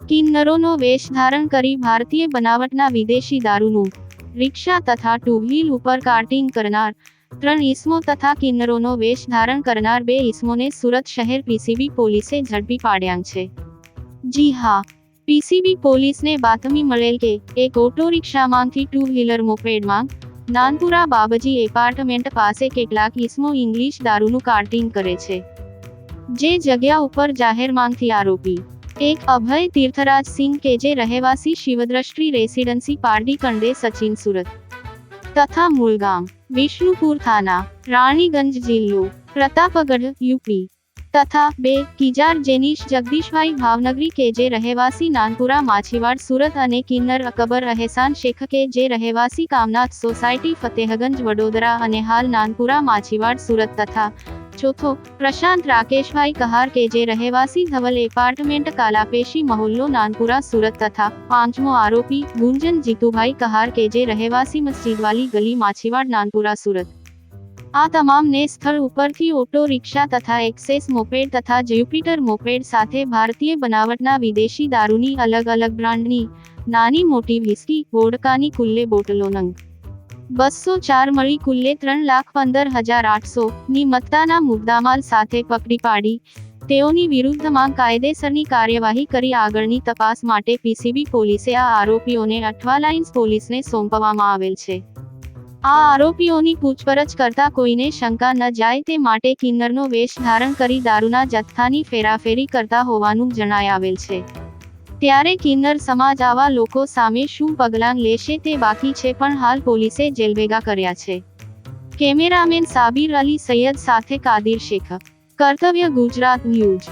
કિન્નરોનો વેશ ધારણ કરી ભારતીય બનાવટના વિદેશી દારૂનું રિક્ષા તથા ટુ વ્હીલ ઉપર કાર્ટિંગ કરનાર 3 ઈસમો તથા કિન્નરોનો વેશ ધારણ કરનાર 2 ઈસમોને સુરત શહેર પીસીબી પોલીસે ઝડપી પાડ્યા છે। જી હા, પીસીબી પોલીસને બાતમી મળેલ કે એક ઓટો રિક્ષામાંથી ટુ વ્હીલર મોપેડમાં નાનપુરા બાબજી એપાર્ટમેન્ટ પાસે કેટલાક ઈસમો ઇંગ્લિશ દારૂનું કાર્ટિંગ કરે છે, જે જગ્યા ઉપર જાહેરમાંથી આરોપી એક અભય તીર્થરાજ સિંહ કે જે રહેવાસી શિવદ્રષ્ટિ રેસિડેન્સી પારડી કંડે સચિન સુરત તથા મૂળગામ વિષ્ણુપુર થાના રાણીગંજ જિલ્લો પ્રતાપગઢ યુપી તથા 2 કિજાર જેનીશ જગદીશભાઈ ભાવનગરી કે જે રહેવાસી નાનપુરા માછીવાડ સુરત અને કિન્નર અકબર અહેસાન શેખ કે જે રહેવાસી કામનાથ સોસાયટી ફતેહગંજ વડોદરા અને હાલ નાનપુરા માછીવાડ સુરત તથા ચોથો પ્રશાંત રાકેશભાઈ કહાર કે જે રહેવાસી ધવલ એપાર્ટમેન્ટ કાલાપેશી મહોલ્લો નાનપુરા સુરત તથા પાંચમો આરોપી ગુંજન જીતુભાઈ કહાર કે જે રહેવાસી મસ્જિદવાલી ગલી માછીવાડ નાનપુરા સુરત। આ તમામને સ્થળ ઉપરથી ઓટો રિક્ષા તથા એક્સેસ મોપેડ તથા જ્યુપિટર મોપેડ સાથે ભારતીય બનાવટના વિદેશી દારૂની અલગ અલગ બ્રાન્ડની નાની મોટી વ્હિસ્કી વોડકાની કુલ્લે બોટલો નંગ 204 મળી કુલ્લે 3,15,800 ની મત્તાના મુદ્દામાલ સાથે પકડી પાડી તેઓની વિરુદ્ધમાં કાયદેસરની કાર્યવાહી કરી આગળની તપાસ માટે પીસીબી પોલીસે આ આરોપીઓને અઠવા લાઇન્સ પોલીસને સોંપવામાં આવેલ છે। આ આરોપીઓની પૂછપરછ કરતા કોઈને શંકા ન જાય તે માટે કિન્નરનો વેશ ધારણ કરી દારૂના જથ્થાની ફેરાફેરી કરતા હોવાનું જણાય આવેલ છે। ત્યારે કિન્નર સમાજ આવા લોકો સામે શું પગલાં લેશે તે બાકી છે, પણ હાલ પોલીસે જેલભેગા કર્યા છે। કેમેરામેન સાબિર અલી સૈયદ સાથે કાદિર શેખ, કર્તવ્ય ગુજરાત ન્યૂઝ।